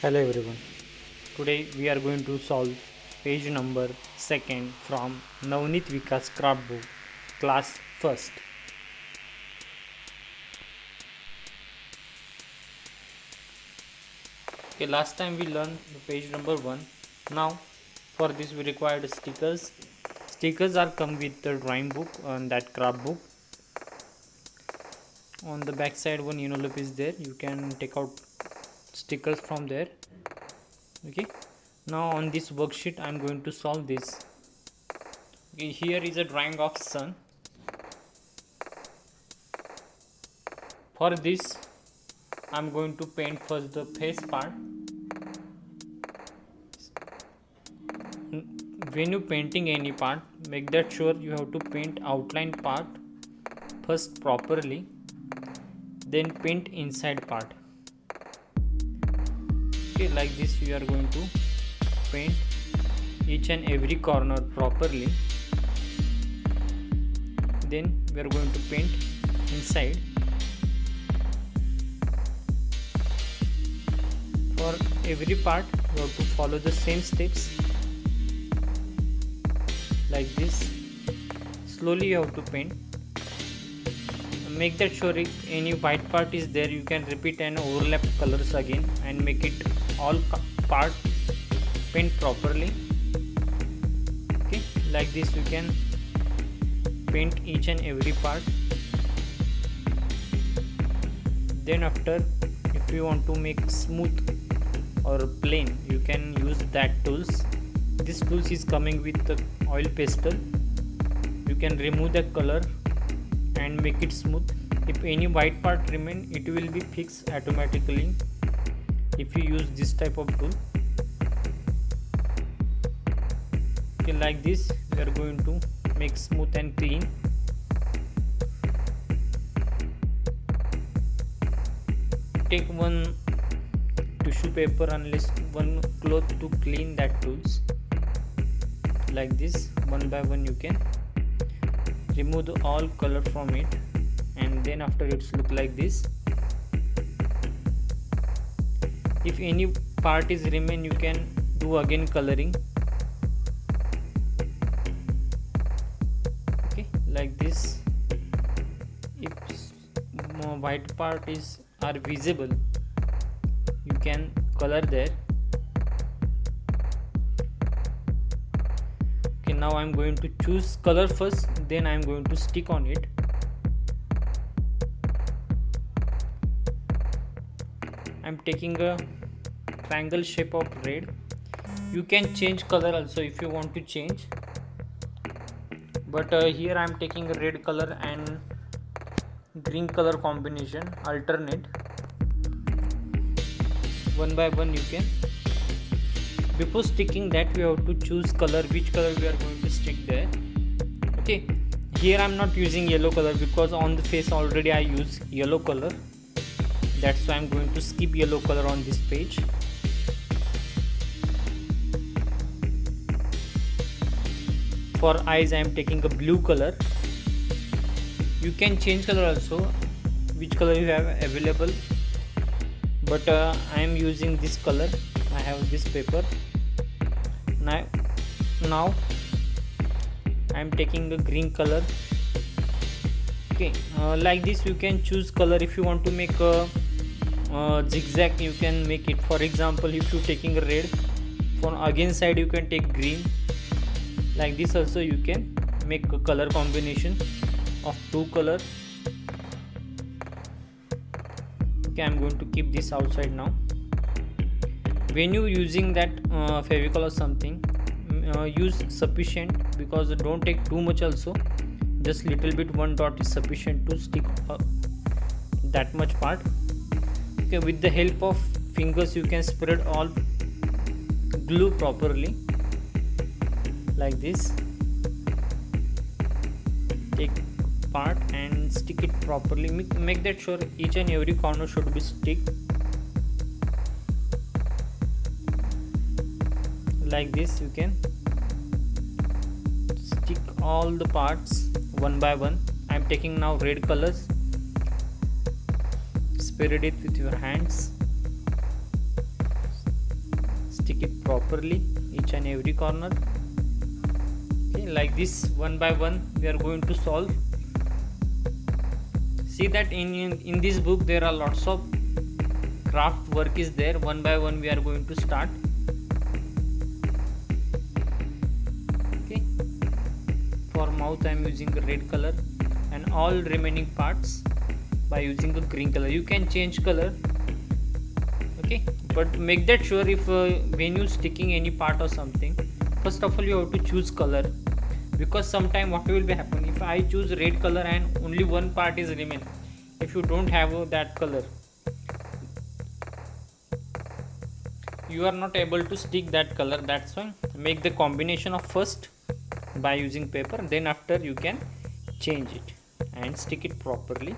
Hello everyone. Today we are going to solve page number 2nd from Navneet Vikas craft book, class 1st. Okay, last time we learned the page number 1. Now for this we required stickers. Stickers are come with the drawing book and that craft book. On the back side one envelope is there. You can take out stickers from there. Okay. Now on this worksheet I am going to solve this. Okay, here is a drawing of sun. For this I am going to paint first the face part. When you painting any part, make that sure you have to paint outline part first properly, then paint inside part. Okay, like this you are going to paint each and every corner properly. Then we are going to paint inside. For every part you have to follow the same steps like this. Slowly you have to paint. Make that sure if any white part is there, you can repeat and overlap colors again and make it all part paint properly. Okay, like this you can paint each and every part. Then after, if you want to make smooth or plain, you can use that tools. This tools is coming with the oil pastel. You can remove the color and make it smooth. If any white part remain, it will be fixed automatically if you use this type of tool. Okay, like this we are going to make smooth and clean. Take one tissue paper and one cloth to clean that tools. Like this, one by one you can remove all color from it, and then after it's look like this. If any part is remain, you can do again coloring. Okay, like this. If white part are visible, you can color there. Okay, now I am going to choose color first, then I am going to stick on it. I am taking a triangle shape of red. You can change color also if you want to change, but here I am taking a red color and green color combination, alternate. One by one you can. Before sticking that, we have to choose color, which color we are going to stick there. Okay, here I am not using yellow color because on the face already I use yellow color. That's why I am going to skip yellow color on this page. For eyes I am taking a blue color. You can change color also, which color you have available, but I am using this color. I have this paper. Now I am taking a green color. Okay, like this you can choose color. If you want to make a zigzag, you can make it. For example, if you taking a red, from again side you can take green. Like this also you can make a color combination of two color. Okay, I am going to keep this outside now. When you using that Fevicol or something, use sufficient, because don't take too much also. Just little bit, one dot is sufficient to stick that much part. Okay, with the help of fingers you can spread all glue properly like this. Take part and stick it properly. Make that sure each and every corner should be stick. Like this you can stick all the parts one by one. I am taking now red colors. Spread it with your hands. stick it properly each and every corner. Okay, like this, one by one we are going to solve. See that in this book there are lots of craft work is there. One by one we are going to start. Okay, for mouth I am using the red color, and all remaining parts by using the green color. You can change color, okay, but make that sure if when you sticking any part or something, first of all you have to choose color, because sometime what will be happen if I choose red color and only one part is remain. If you don't have that color, you are not able to stick that color. That's why make the combination of first by using paper, then after you can change it and stick it properly.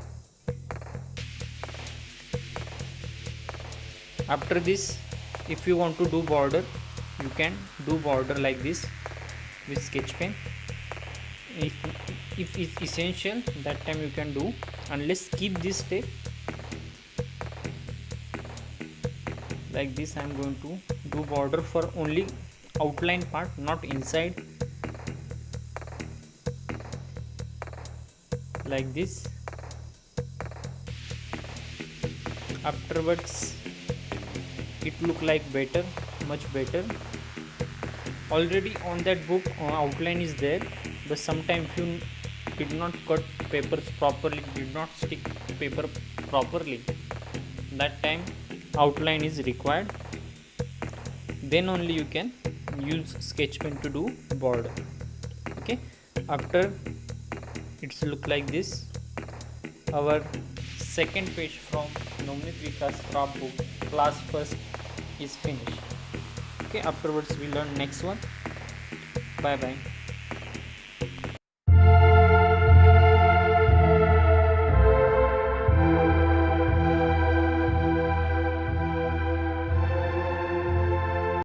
After this, if you want to do border, you can do border like this with sketch pen. If it's essential, that time you can do, unless skip this step. Like this I am going to do border for only outline part, not inside. Like this. Afterwards it look like better, much better. Already on that book outline is there, but sometimes if you did not cut papers properly, did not stick paper properly, that time outline is required. Then only you can use sketch pen to do border. Okay, after it's look like this, our second page from Navneet Vikas craft book class first is finished. Okay, afterwards we learn next one. Bye bye.